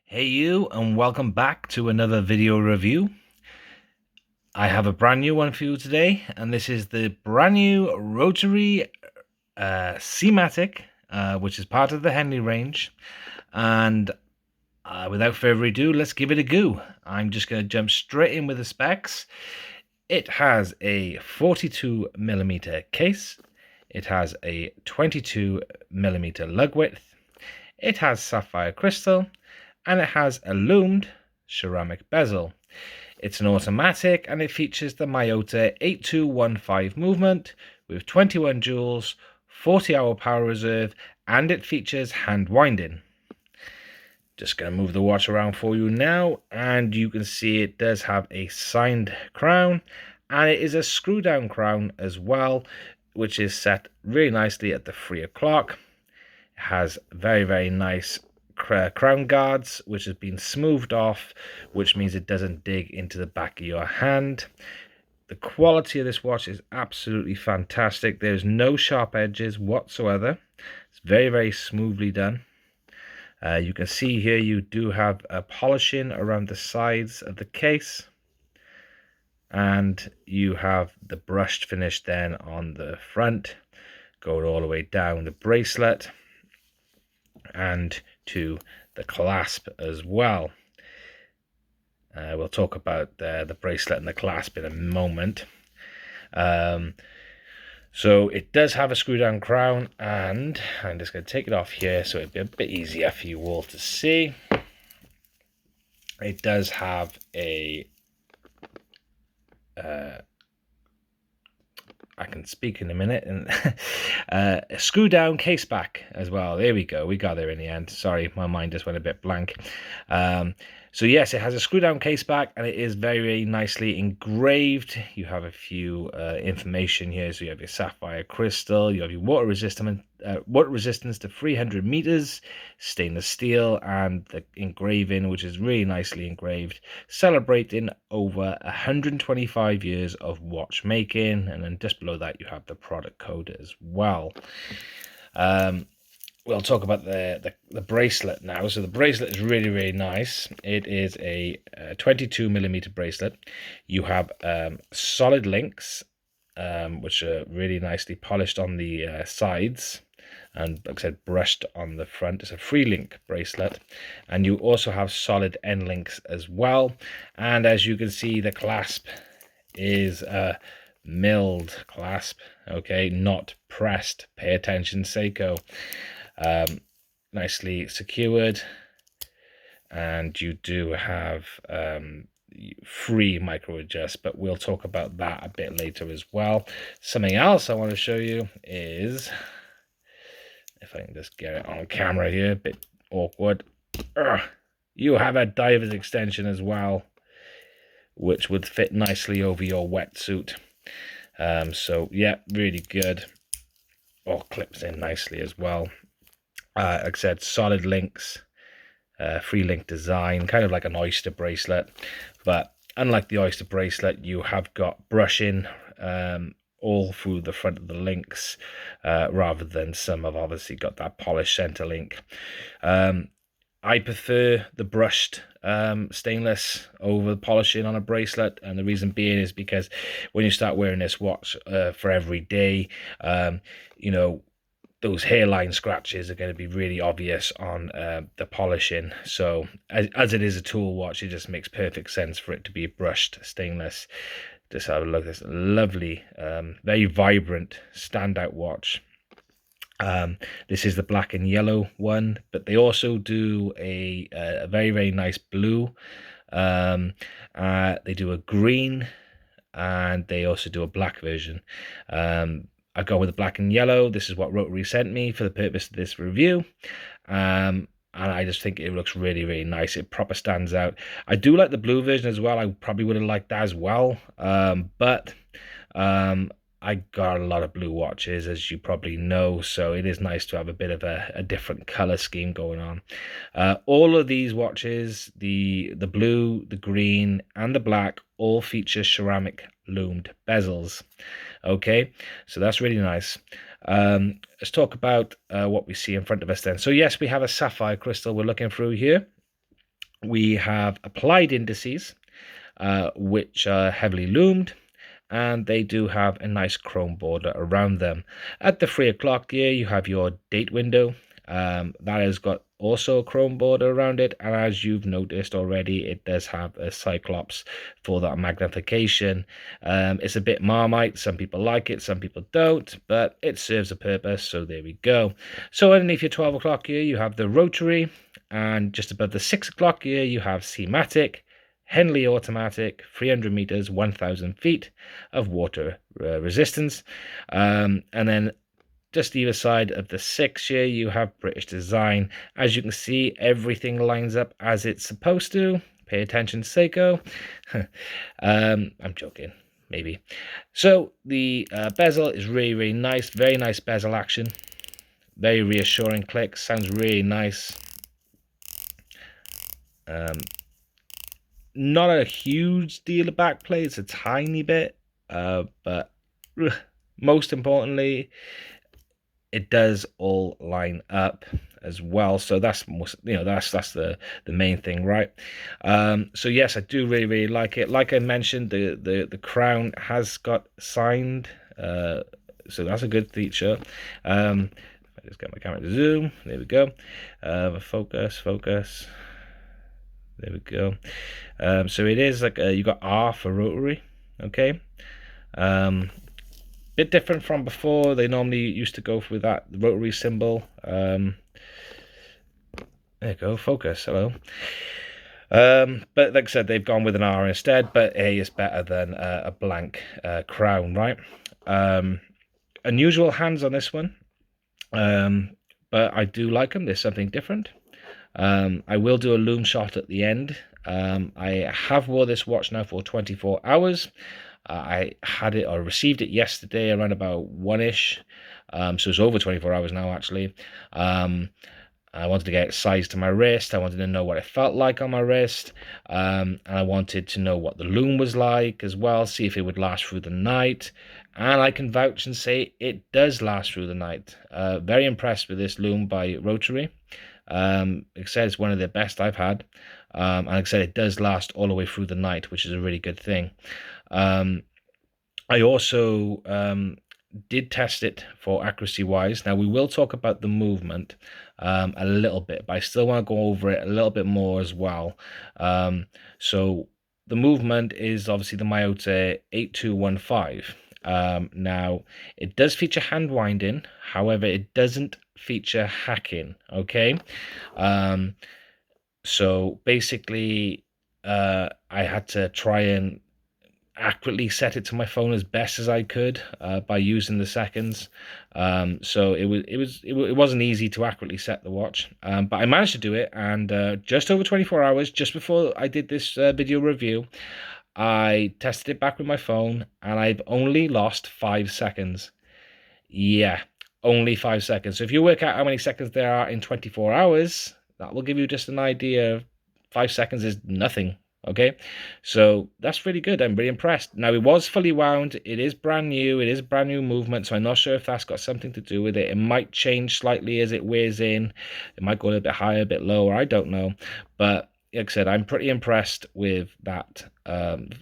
Hey you, and welcome back to another video review. I have a brand new one for you today, and this is the brand new Rotary Seamatic, which is part of the Henley range. And without further ado, let's give it a go. I'm just going to jump straight in with the specs. It has a 42mm case. It has a 22mm lug width. It has sapphire crystal, and it has a lumed ceramic bezel. It's an automatic, and it features the Miyota 8215 movement with 21 joules, 40-hour power reserve, and it features hand winding. Just going to move the watch around for you now, and you can see it does have a signed crown, and it is a screw down crown as well, which is set really nicely at the 3 o'clock. It has very nice crown guards, which has been smoothed off, which means it doesn't dig into the back of your hand. The quality of this watch is absolutely fantastic. There's no sharp edges whatsoever. It's very smoothly done. You can see here you do have a polishing around the sides of the case, and you have the brushed finish then on the front, going all the way down the bracelet and to the clasp as well. We'll talk about the bracelet and the clasp in a moment. So it does have a screw down crown, and I'm just going to take it off here so it'll be a bit easier for you all to see. It does have a I can speak in a minute, and a screw down case back as well. There we go, we got there in the end. Sorry, my mind just went a bit blank. So yes, it has a screw down case back, and it is very nicely engraved. You have a few information here. So you have your sapphire crystal, you have your water resistance to 300 meters, stainless steel, and the engraving, which is really nicely engraved, celebrating over 125 years of watchmaking. And then just below that you have the product code as well. We'll talk about the bracelet now. So the bracelet is really nice. It is a 22mm bracelet. You have solid links, which are really nicely polished on the sides, and like I said, brushed on the front. It's a 3-link bracelet, and you also have solid end links as well. And as you can see, the clasp is a milled clasp, okay, not pressed. Pay attention, Seiko. Nicely secured, and you do have free micro adjust, but we'll talk about that a bit later as well. Something else I want to show you is, if I can just get it on camera here, a bit awkward, you have a diver's extension as well, which would fit nicely over your wetsuit. So yeah, really good. All clips in nicely as well. Like I said, solid links, 3-link design, kind of like an oyster bracelet, but unlike the oyster bracelet, you have got brushing all through the front of the links, rather than some have obviously got that polished center link. I prefer the brushed stainless over the polishing on a bracelet, and the reason being is because when you start wearing this watch for every day, you know, those hairline scratches are going to be really obvious on the polishing. So as it is a tool watch, it just makes perfect sense for it to be brushed stainless. Just have a look at this lovely, very vibrant standout watch. This is the black and yellow one, but they also do a very nice blue. They do a green, and they also do a black version. I go with the black and yellow. This is what Rotary sent me for the purpose of this review. And I just think it looks really nice. It proper stands out. I do like the blue version as well. I probably would have liked that as well. But I got a lot of blue watches, as you probably know, so it is nice to have a bit of a different color scheme going on. All of these watches, the blue, the green, and the black, all feature ceramic lumed bezels. Okay, so that's really nice. Let's talk about what we see in front of us then. So yes, we have a sapphire crystal we're looking through here. We have applied indices, which are heavily loomed, and they do have a nice chrome border around them. At the 3 o'clock gear, you have your date window. That has got also a chrome border around it, and as you've noticed already, it does have a cyclops for that magnification. It's a bit Marmite. Some people like it, some people don't, but it serves a purpose, so there we go. So underneath your 12 o'clock gear, you have the Rotary, and just above the 6 o'clock gear, you have Seamatic, Henley automatic, 300 meters, 1,000 feet of water resistance. And then just either side of the 6 here, you have British design. As you can see, everything lines up as it's supposed to. Pay attention, Seiko. I'm joking, maybe. So the bezel is really, really nice. Very nice bezel action. Very reassuring click. Sounds really nice. Not a huge deal of backplay. It's a tiny bit. But most importantly, it does all line up as well, so that's most, that's the main thing, right? So yes, I do really, really like it. Like I mentioned, the crown has got signed, so that's a good feature. I just get my camera to zoom. There we go. Focus. There we go. So it is like you got R for rotary, okay. Bit different from before. They normally used to go with that rotary symbol. There you go, focus, hello. But like I said, they've gone with an R instead, but A is better than a blank crown, right? Unusual hands on this one, but I do like them. There's something different. I will do a lume shot at the end. I have wore this watch now for 24 hours. I had it or received it yesterday around about 1-ish. So it's over 24 hours now, actually. I wanted to get it sized to my wrist. I wanted to know what it felt like on my wrist. And I wanted to know what the lume was like as well, see if it would last through the night. And I can vouch and say it does last through the night. Very impressed with this lume by Rotary. Like I said, it's one of the best I've had. And like I said, it does last all the way through the night, which is a really good thing. I also did test it for accuracy wise. Now we will talk about the movement a little bit, but I still want to go over it a little bit more as well. So the movement is obviously the Miyota 8215. Now it does feature hand winding, however it doesn't feature hacking, okay. So basically I had to try and accurately set it to my phone as best as I could by using the seconds. So it wasn't easy to accurately set the watch, but I managed to do it. And just over 24 hours, just before I did this video review, I tested it back with my phone, and I've only lost 5 seconds. Yeah, only 5 seconds. So if you work out how many seconds there are in 24 hours, that will give you just an idea of 5 seconds is nothing. Okay, so that's really good. I'm really impressed. Now, it was fully wound. It is brand new. It is brand new movement, so I'm not sure if that's got something to do with it. It might change slightly as it wears in. It might go a little bit higher, a bit lower. I don't know. But like I said, I'm pretty impressed with that.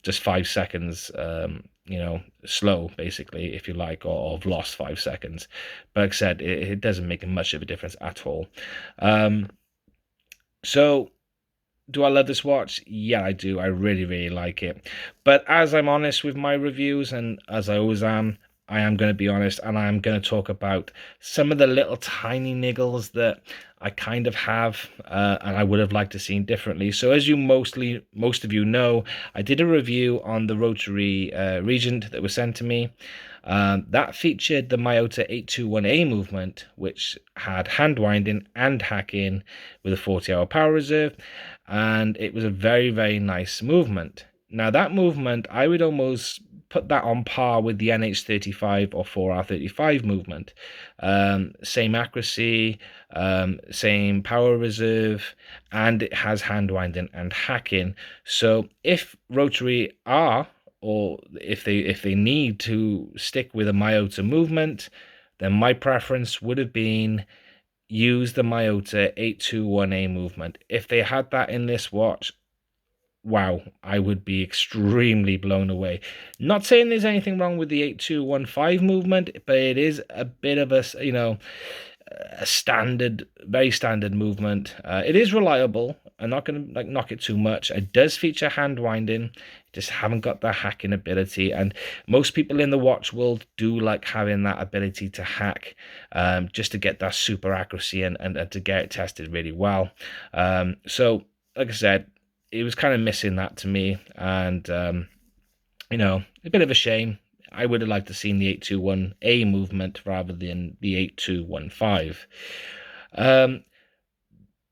Just 5 seconds, slow, basically, if you like, or I've lost 5 seconds. But like I said, it doesn't make much of a difference at all. So do I love this watch? Yeah, I do. I really, really like it. But as I'm honest with my reviews, and as I always am, I am going to be honest, and I'm going to talk about some of the little tiny niggles that I kind of have, and I would have liked to seen differently. So as most of you know, I did a review on the Rotary Regent that was sent to me. That featured the Miyota 821A movement, which had hand winding and hacking with a 40-hour power reserve, and it was a very, very nice movement. Now that movement, I would almost put that on par with the NH35 or 4R35 movement. Same accuracy, same power reserve, and it has hand winding and hacking. So if Rotary are, or if they need to stick with a Miyota movement, then my preference would have been use the Miyota 821A movement. If they had that in this watch, wow, I would be extremely blown away. Not saying there's anything wrong with the 8215 movement, but it is a bit of a, you know, a standard, very standard movement. It is reliable. I'm not going to like knock it too much. It does feature hand winding, just haven't got the hacking ability. And most people in the watch world do like having that ability to hack, just to get that super accuracy and to get it tested really well. So like I said, it was kind of missing that to me, and you know, a bit of a shame. I would have liked to seen the 821A movement rather than the 8215.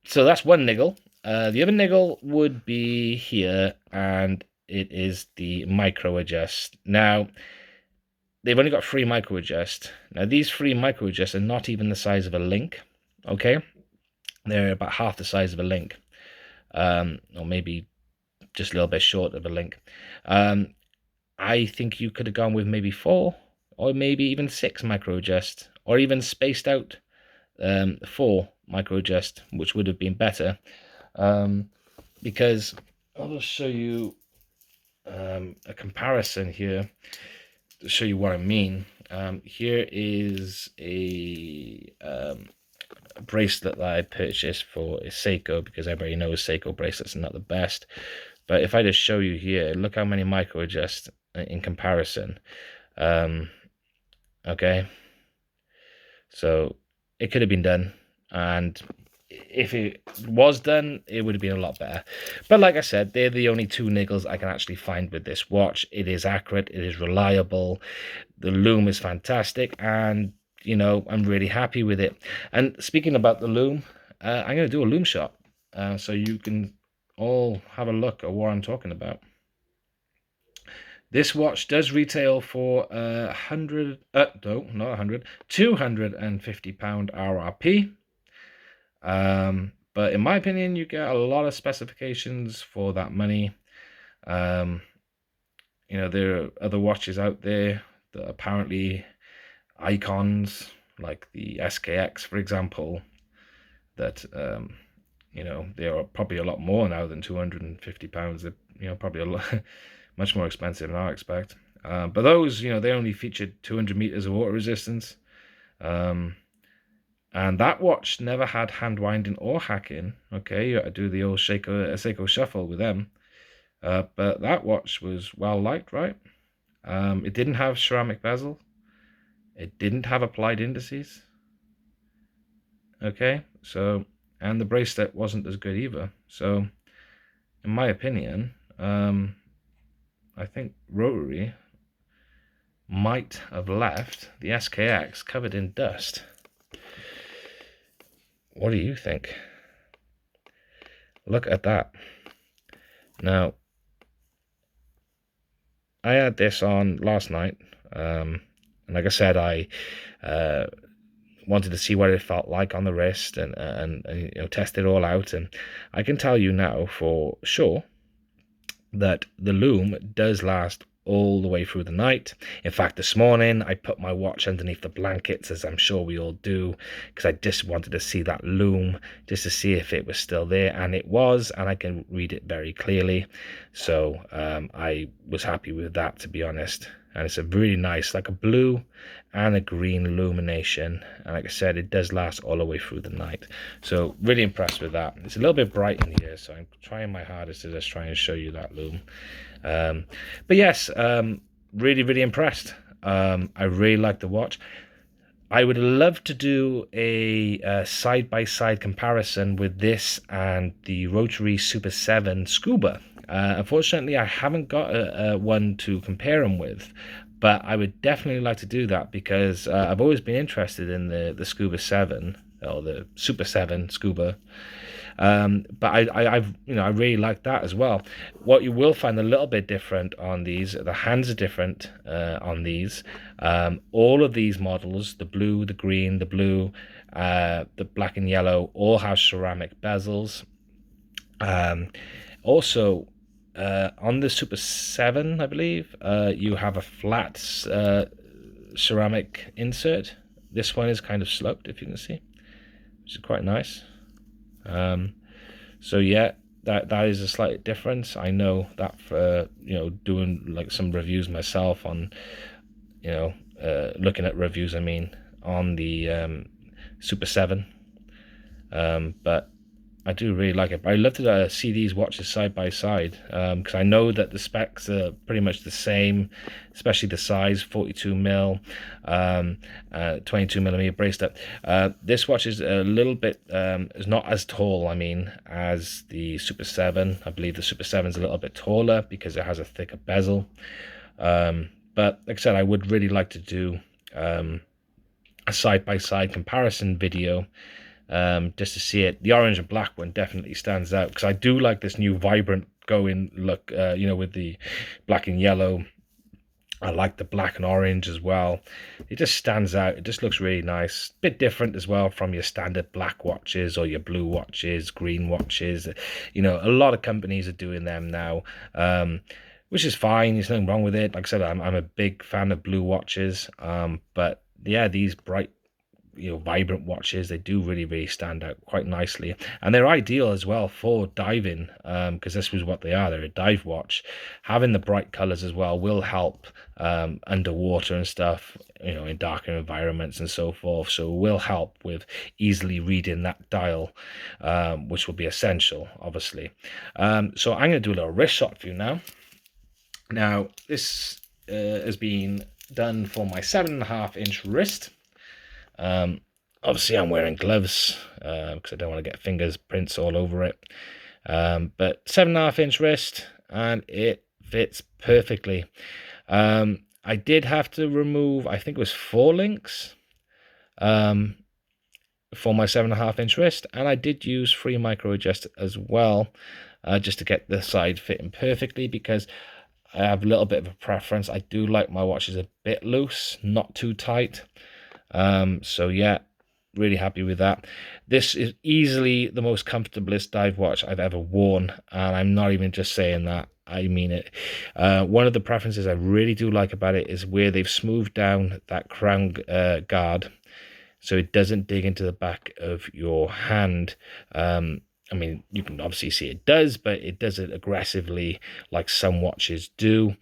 So that's one niggle. The other niggle would be here, and it is the micro adjust. Now, they've only got 3 micro adjust. Now, these 3 micro adjusts are not even the size of a link, okay? They're about half the size of a link, or maybe just a little bit short of a link. I think you could have gone with maybe 4 or maybe even 6 micro adjust, or even spaced out 4 micro adjust, which would have been better. Because I'll just show you a comparison here to show you what I mean. Here is a bracelet that I purchased for a Seiko, because everybody knows Seiko bracelets are not the best. But if I just show you here, look how many micro adjust in comparison. Okay, so it could have been done, and if it was done, it would have been a lot better. But like I said, they're the only 2 niggles I can actually find with this watch. It is accurate, it is reliable, the Lume is fantastic, and you know, I'm really happy with it. And speaking about the Lume, I'm going to do a Lume shot, so you can all have a look at what I'm talking about. This watch does retail for £250 RRP. But in my opinion, you get a lot of specifications for that money. You know, there are other watches out there that apparently icons, like the SKX, for example, that you know, they are probably a lot more now than £250. They're, you know, probably a lot much more expensive than I expect. But those, you know, they only featured 200 meters of water resistance. And that watch never had hand winding or hacking. Okay, you had to do the old Seiko shuffle with them. But that watch was well liked, right? It didn't have ceramic bezel. It didn't have applied indices. Okay, so, and the bracelet wasn't as good either. So, in my opinion, I think Rotary might have left the SKX covered in dust. What do you think? Look at that. Now, I had this on last night, and like I said, I wanted to see what it felt like on the wrist, and you know, test it all out. And I can tell you now for sure that the Lume does last all the way through the night. In fact, this morning I put my watch underneath the blankets, as I'm sure we all do, because I just wanted to see that Lume, just to see if it was still there, and it was, and I can read it very clearly. So I was happy with that, to be honest. And it's a really nice, like a blue and a green illumination, and like I said, it does last all the way through the night. So really impressed with that. It's a little bit bright in here, so I'm trying my hardest to just try and show you that Lume. But yes, really impressed. I really like the watch. I would love to do a side-by-side comparison with this and the Rotary Super 7 Scuba. Unfortunately, I haven't got one to compare them with, but I would definitely like to do that, because I've always been interested in the Scuba 7, or the Super 7 Scuba. But I've I really like that as well. What you will find a little bit different on these, the hands are different on these. All of these models, the blue, the green, the blue, the black and yellow, all have ceramic bezels. Also, on the Super 7, I believe, you have a flat ceramic insert. This one is kind of sloped, if you can see. which is quite nice. So yeah, that is a slight difference. I know that for doing like some reviews myself on looking at reviews, I mean, on the Super 7, but I do really like it. But I'd love to see these watches side by side, because I know that the specs are pretty much the same, especially the size, 42mm, 22mm bracelet. This watch is a little bit, is not as tall, I mean, as the Super 7. I believe the Super 7 is a little bit taller because it has a thicker bezel. But like I said, I would really like to do a side-by-side comparison video, just to see it. The orange and black one definitely stands out because I do like this new vibrant going look, with the black and yellow. I like the black and orange as well. It just stands out. It just looks really nice. Bit different as well from your standard black watches or your blue watches, green watches. A lot of companies are doing them now, which is fine. There's nothing wrong with it. Like I said, I'm a big fan of blue watches, but yeah, these bright, vibrant watches, they do really stand out quite nicely, and they're ideal as well for diving, because this was what they are. They're a dive watch. Having the bright colors as well will help underwater and stuff, in darker environments and so forth. So it will help with easily reading that dial, which will be essential, obviously. So I'm going to do a little wrist shot for you now. Now this has been done for my 7.5-inch wrist. Obviously I'm wearing gloves because I don't want to get fingerprints all over it, but 7.5-inch wrist, and it fits perfectly. I did have to remove, I think it was 4 links for my 7.5-inch wrist, and I did use 3 micro adjust as well, just to get the side fitting perfectly, because I have a little bit of a preference. I do like my watches a bit loose, not too tight. So yeah, really happy with that. This is easily the most comfortablest dive watch I've ever worn, and I'm not even just saying that, I mean it. One of the preferences I really do like about it is where they've smoothed down that crown guard, so it doesn't dig into the back of your hand. I mean, you can obviously see it does, but it does it aggressively like some watches do.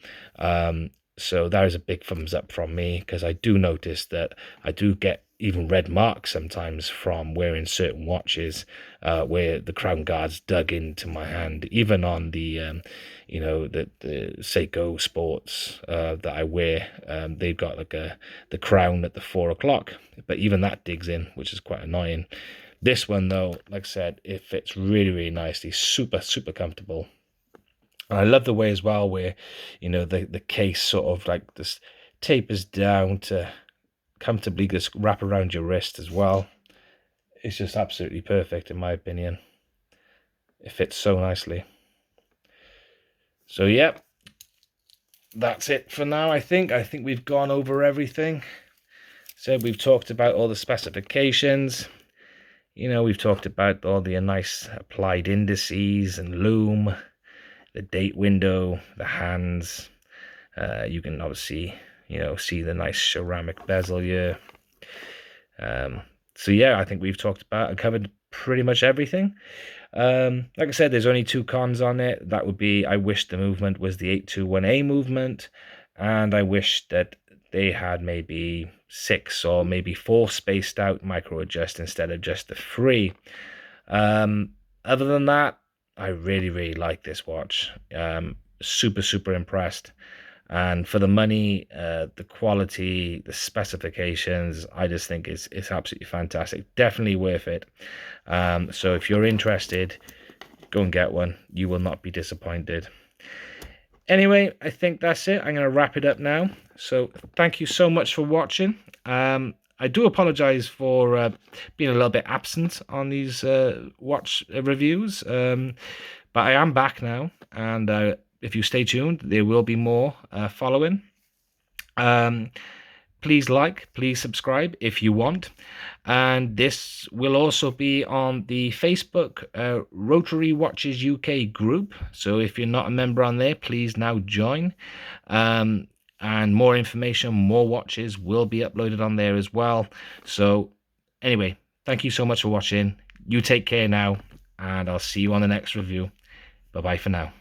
So that is a big thumbs up from me, because I do notice that I do get even red marks sometimes from wearing certain watches, where the crown guards dug into my hand. Even on the the Seiko Sports that I wear, they've got like the crown at the 4 o'clock, but even that digs in, which is quite annoying. This one though, like I said, it fits really nicely, super comfortable. And I love the way as well where, the case sort of like this tapers down to comfortably just wrap around your wrist as well. It's just absolutely perfect in my opinion. It fits so nicely. So yeah, that's it for now. I think we've gone over everything. So we've talked about all the specifications. We've talked about all the nice applied indices and lume, the date window, the hands. You can obviously, see the nice ceramic bezel here. So yeah, I think we've talked about and covered pretty much everything. Like I said, there's only 2 cons on it. That would be, I wish the movement was the 821A movement, and I wish that they had maybe 6 or maybe 4 spaced out micro adjust instead of just the 3. Other than that, I really like this watch. Super impressed, and for the money, the quality, the specifications, I just think it's absolutely fantastic. Definitely worth it. So if you're interested, go and get one. You will not be disappointed. Anyway, I think that's it. I'm going to wrap it up now. So thank you so much for watching. I do apologize for being a little bit absent on these watch reviews, but I am back now, and if you stay tuned, there will be more following. Please like, please subscribe if you want, and this will also be on the Facebook Rotary Watches UK group. So if you're not a member on there, please now join. And more information, more watches will be uploaded on there as well. So anyway, Thank you so much for watching. You take care now, and I'll see you on the next review. Bye bye for now.